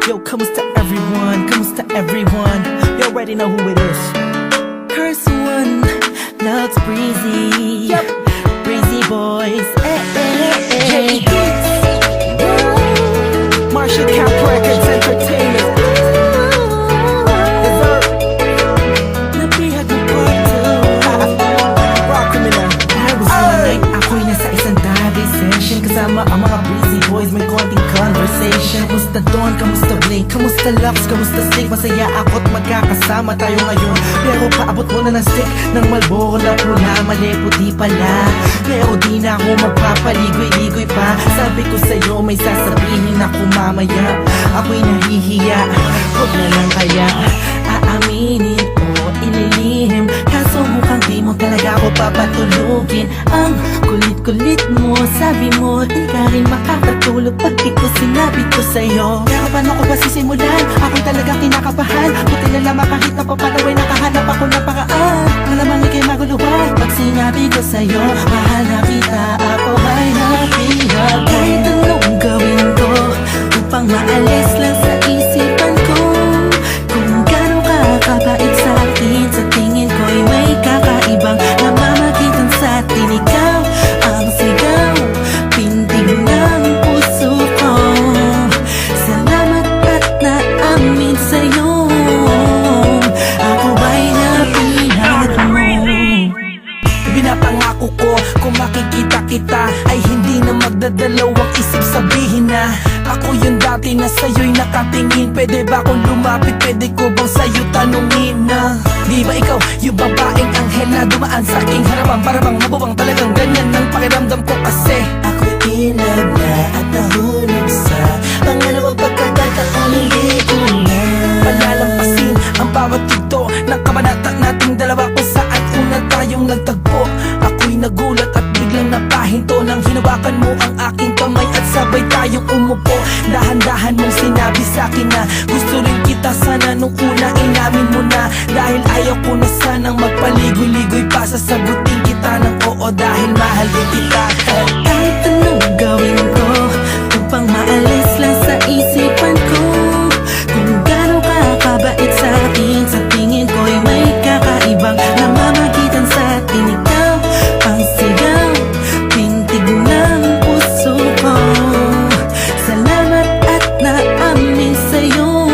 Yo, kamusta everyone? Kamusta everyone? You already know who it is. Curse one, loves Breezy. Yep. Breezy boys. Jay Beats. Marshall Cap Records Entertainment. Nabihag ng kwarto. Rock criminal. I was one night, ako'y nasa isang dive session. Kasama ang mga Breezy boys, may konting conversation. Kamusta Don? Kamusta Blake? Kamusta Lux? Kamusta Snake? Masaya ako't magkakasama tayo ngayon. Pero paabot mo na ng stick ng Marlboro na pula. Mali puti pala, pero di na ako magpapaligoy-ligoy pa. Sabi ko sa'yo may sasabihin ako mamaya. Ako'y nahihiya, huwag na lang kaya aaminin o ililihim. Kaso mukhang di mo talaga ako papatulugin. Ang kulit-kulit mo, sabi mo di ka rin makakatulog pag di ko sinabi ko sa'yo. Pero paano ko ba sisimulan? Ako'y talaga kinakabahan. Buti na lamang kahit napapanaway nakahanap ako ng paraan. Malamang ikay maguluhan pag sinabi ko sa'yo mahal na kita, ako ay napihat. Kahit anong gawin ko upang maalis lang sa isipan ko kung gaano ka kabait sa akin. Sa tingin ko'y may kakaibang namamagitan sa atin. Ikaw ang sigaw, pintig ng puso ko. Salamat at naamin sa'yo, ako ba'y napihat mo. Pinapangako ko kung makikita kita ay hindi na magdadalawang isip sabihin na ako yung dati na sa'yo'y nakatingin. Pwede ba akong lumapit? Pwede ko bang sa'yo tanungin na di ba ikaw yung babaeng anghel na dumaan sa aking harapan? Para bang mabubang talagang ganyan ang pakiramdam ko kasi ako'y in love na at nahulog sa pangalawang pagkakataong hindi ko na palalampasin ang bawat tugto ng kabanata nating dalawa kung saan una tayong nagtagpo. Ako'y nagulat at biglang napahinto nang hinawakan mo ang aking kamay at sabay tayong umupo. Dahan-dahan mong sinabi sa'kin na gusto rin kita sana nung una inamin mo na. Dahil ayaw ko na sanang magpaligoy-ligoy pa, sasagutin kita ng oo dahil mahal din kita. Kahit anong gawin ko upang maalis lang sa isipan ko kung gaano ka kabait sa akin. Sa tingin ko'y may kakaibang namamagitan sa atin. Ikaw ang sigaw, pintig ng puso ko. Salamat at naamin sa'yo,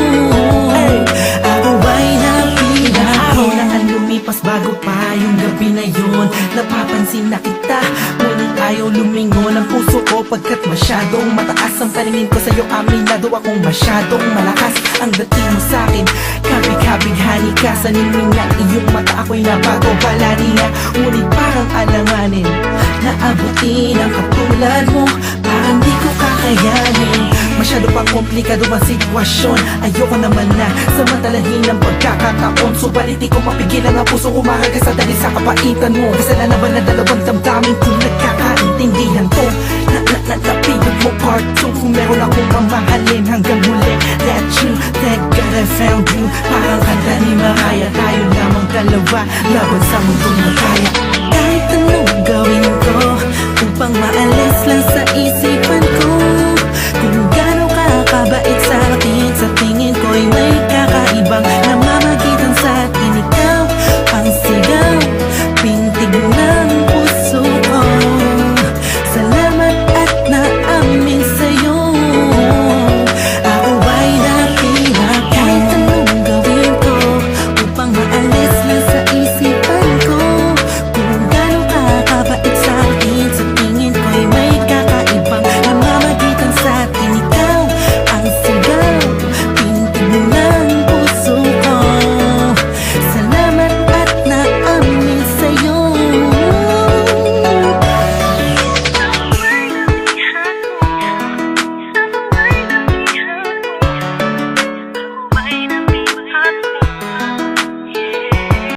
ako ba'y napihat. Ako na ang lumipas bago pa yung gabi na yun. Napapansin na kita, ngunit ayaw lumingon ang puso ko pagkat masyadong mataas ang paningin ko sa'yo. Aminado akong masyadong malakas ang dating mo sa'kin. Kabig-kabighani ka sa ningning ng iyong mata. Ako'y nabago pala niya, ngunit parang alanganin na abutin ang katulad mo. Parang di ko kakayanin, masyado pang komplikado ang sitwasyon. Ayoko naman na samantalahin ang pagkakataon. Subalit di ko mapigilan ang puso umaraga sa dali sa kapaitan mo. Kasalanan ba na dalawang damdamin kung nagkakaintindihan to? Napigod mo part 2 kung meron akong mamahalin hanggang huli. That you, thank God I found you. Parang kanta ni Mariah, tayo lamang dalawa laban sa mundong makaya. Kahit anong gawin ko upang maalis lang sa